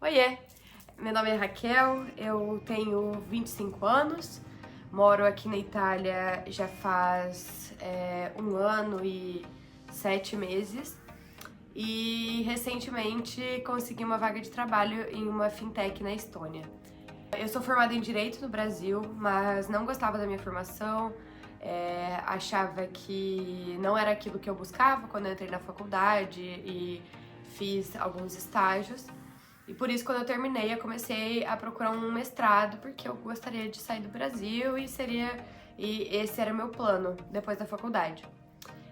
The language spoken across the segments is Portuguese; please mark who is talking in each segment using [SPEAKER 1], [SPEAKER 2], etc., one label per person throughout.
[SPEAKER 1] Oiê, meu nome é Raquel, eu tenho 25 anos, moro aqui na Itália já faz 1 ano e 7 meses e recentemente consegui uma vaga de trabalho em uma fintech na Estônia. Eu sou formada em Direito no Brasil, mas não gostava da minha formação, achava que não era aquilo que eu buscava quando eu entrei na faculdade e fiz alguns estágios. E por isso, quando eu terminei, eu comecei a procurar um mestrado, porque eu gostaria de sair do Brasil e esse era meu plano depois da faculdade.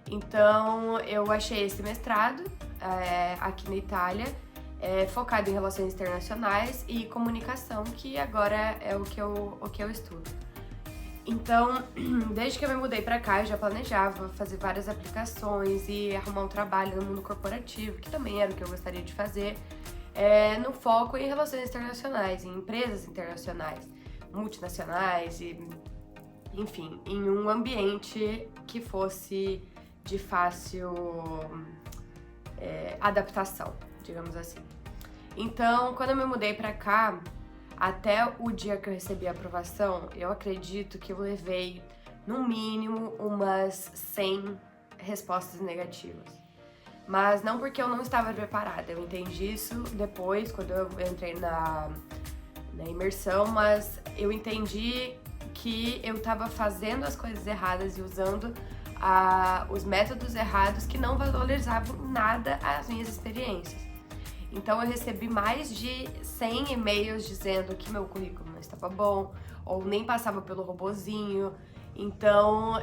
[SPEAKER 1] Então, eu achei esse mestrado aqui na Itália, focado em relações internacionais e comunicação, que agora é o que eu estudo. Então, desde que eu me mudei pra cá, eu já planejava fazer várias aplicações e arrumar um trabalho no mundo corporativo, que também era o que eu gostaria de fazer. No foco em relações internacionais, em empresas internacionais, multinacionais e, enfim, em um ambiente que fosse de fácil adaptação, digamos assim. Então, quando eu me mudei pra cá, até o dia que eu recebi a aprovação, eu acredito que eu levei, no mínimo, umas 100 respostas negativas. Mas não porque eu não estava preparada, eu entendi isso depois, quando eu entrei na imersão, mas eu entendi que eu estava fazendo as coisas erradas e usando os métodos errados que não valorizavam nada as minhas experiências. Então eu recebi mais de 100 e-mails dizendo que meu currículo não estava bom, ou nem passava pelo robozinho. Então,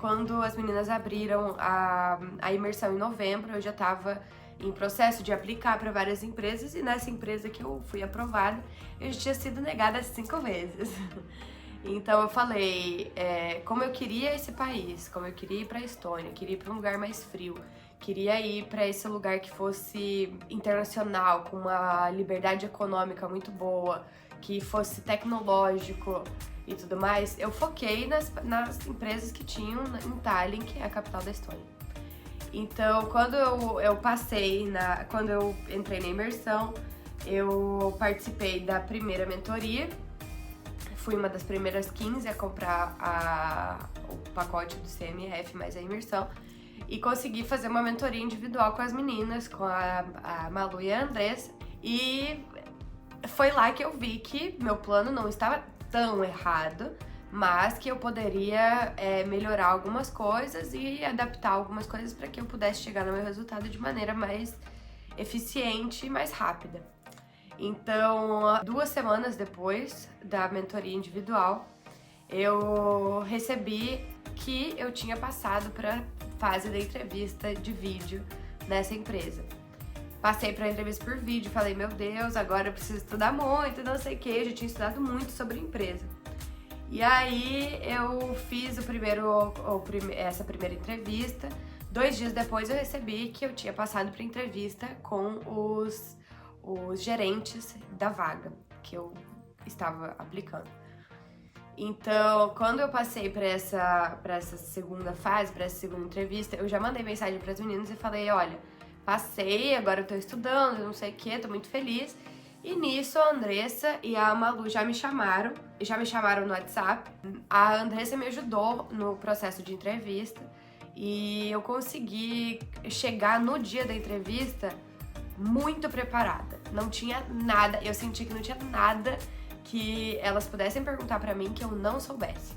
[SPEAKER 1] quando as meninas abriram a imersão em novembro, eu já estava em processo de aplicar para várias empresas, e nessa empresa que eu fui aprovada, eu já tinha sido negada 5 vezes. Então eu falei, como eu queria esse país, como eu queria ir para a Estônia, queria ir para um lugar mais frio, queria ir para esse lugar que fosse internacional, com uma liberdade econômica muito boa, que fosse tecnológico e tudo mais, eu foquei nas empresas que tinham em Tallinn, que é a capital da Estônia. Então, quando quando eu entrei na imersão, eu participei da primeira mentoria, fui uma das primeiras 15 a comprar o pacote do CMF mais a imersão, e consegui fazer uma mentoria individual com as meninas, com a Malu e a Andressa, e foi lá que eu vi que meu plano não estava tão errado, mas que eu poderia melhorar algumas coisas e adaptar algumas coisas para que eu pudesse chegar no meu resultado de maneira mais eficiente e mais rápida. Então, 2 semanas depois da mentoria individual, eu recebi que eu tinha passado para a fase da entrevista de vídeo nessa empresa. Passei para a entrevista por vídeo, falei, meu Deus, agora eu preciso estudar muito, não sei o que, eu já tinha estudado muito sobre a empresa. E aí eu fiz essa primeira entrevista. 2 dias depois eu recebi que eu tinha passado para entrevista com os gerentes da vaga que eu estava aplicando. Então, quando eu passei para essa segunda fase, para essa segunda entrevista, eu já mandei mensagem para as meninas e falei, olha, passei, agora eu tô estudando, não sei o que, tô muito feliz. E nisso a Andressa e a Malu já me chamaram no WhatsApp. A Andressa me ajudou no processo de entrevista e eu consegui chegar no dia da entrevista muito preparada. Não tinha nada, eu senti que não tinha nada que elas pudessem perguntar pra mim que eu não soubesse.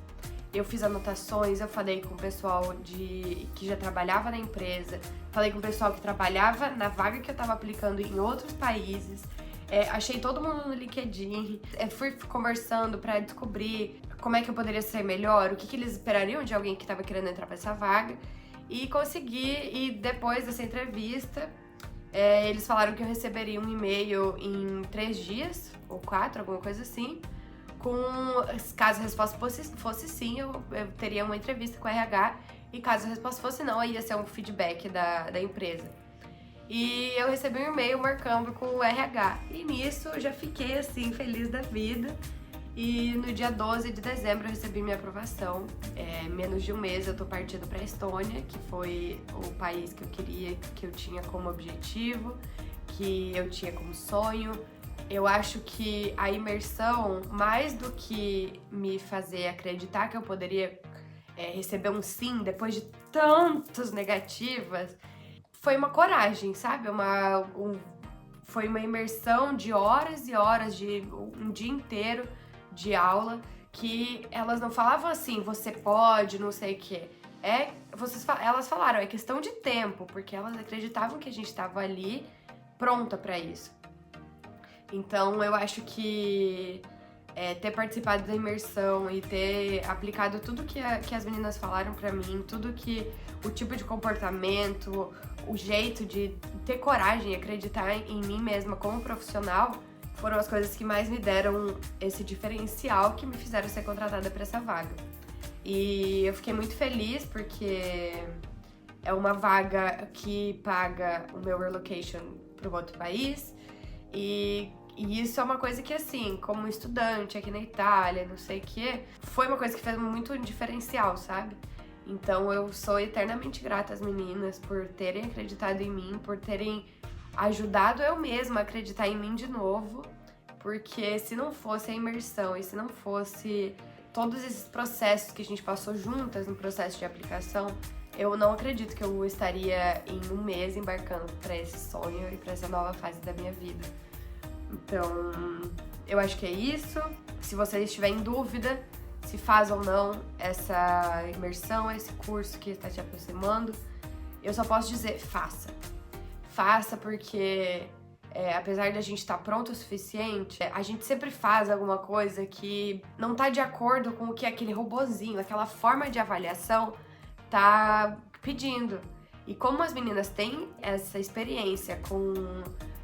[SPEAKER 1] Eu fiz anotações, eu falei com o pessoal que já trabalhava na empresa, falei com o pessoal que trabalhava na vaga que eu tava aplicando em outros países, achei todo mundo no LinkedIn, fui conversando pra descobrir como é que eu poderia ser melhor, o que eles esperariam de alguém que tava querendo entrar pra essa vaga, e consegui, e depois dessa entrevista, eles falaram que eu receberia um e-mail em 3 dias, ou 4, alguma coisa assim, caso a resposta fosse sim, eu teria uma entrevista com a RH, e caso a resposta fosse não, aí ia ser um feedback da empresa. E eu recebi um e-mail marcando com o RH, e nisso eu já fiquei assim, feliz da vida. E no dia 12 de dezembro eu recebi minha aprovação. Menos de um mês eu tô partindo pra Estônia, que foi o país que eu queria, que eu tinha como objetivo, que eu tinha como sonho, Eu acho que a imersão, mais do que me fazer acreditar que eu poderia receber um sim depois de tantas negativas, foi uma coragem, sabe? Foi uma imersão de horas e horas, de um dia inteiro de aula, que elas não falavam assim, você pode, não sei o quê. Elas falaram, é questão de tempo, porque elas acreditavam que a gente estava ali pronta para isso. Então eu acho que ter participado da imersão e ter aplicado tudo que as meninas falaram pra mim, o tipo de comportamento, o jeito de ter coragem e acreditar em mim mesma como profissional, foram as coisas que mais me deram esse diferencial que me fizeram ser contratada para essa vaga. E eu fiquei muito feliz porque é uma vaga que paga o meu relocation para um outro país e isso é uma coisa que, assim, como estudante aqui na Itália, não sei o que, foi uma coisa que fez muito diferencial, sabe? Então eu sou eternamente grata às meninas por terem acreditado em mim, por terem ajudado eu mesma a acreditar em mim de novo, porque se não fosse a imersão e se não fosse todos esses processos que a gente passou juntas no processo de aplicação, eu não acredito que eu estaria em um mês embarcando para esse sonho e para essa nova fase da minha vida. Então, eu acho que é isso. Se você estiver em dúvida se faz ou não essa imersão, esse curso que está te aproximando, eu só posso dizer, faça. Faça porque, apesar de a gente estar pronto o suficiente, a gente sempre faz alguma coisa que não está de acordo com o que aquele robozinho, aquela forma de avaliação tá pedindo. E como as meninas têm essa experiência com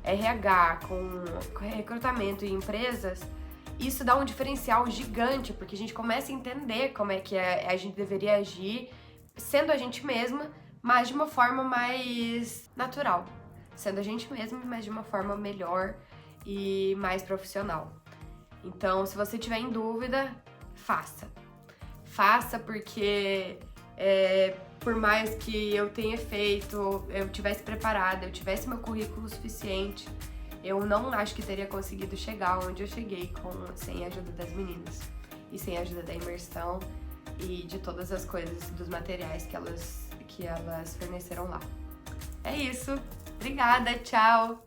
[SPEAKER 1] RH, com recrutamento em empresas, isso dá um diferencial gigante, porque a gente começa a entender como é que a gente deveria agir sendo a gente mesma, mas de uma forma mais natural. Sendo a gente mesma, mas de uma forma melhor e mais profissional. Então, se você tiver em dúvida, faça. Faça porque por mais que eu tenha feito, eu tivesse preparada, eu tivesse meu currículo suficiente, eu não acho que teria conseguido chegar onde eu cheguei sem a ajuda das meninas e sem a ajuda da imersão e de todas as coisas, dos materiais que elas forneceram lá. É isso. Obrigada, tchau!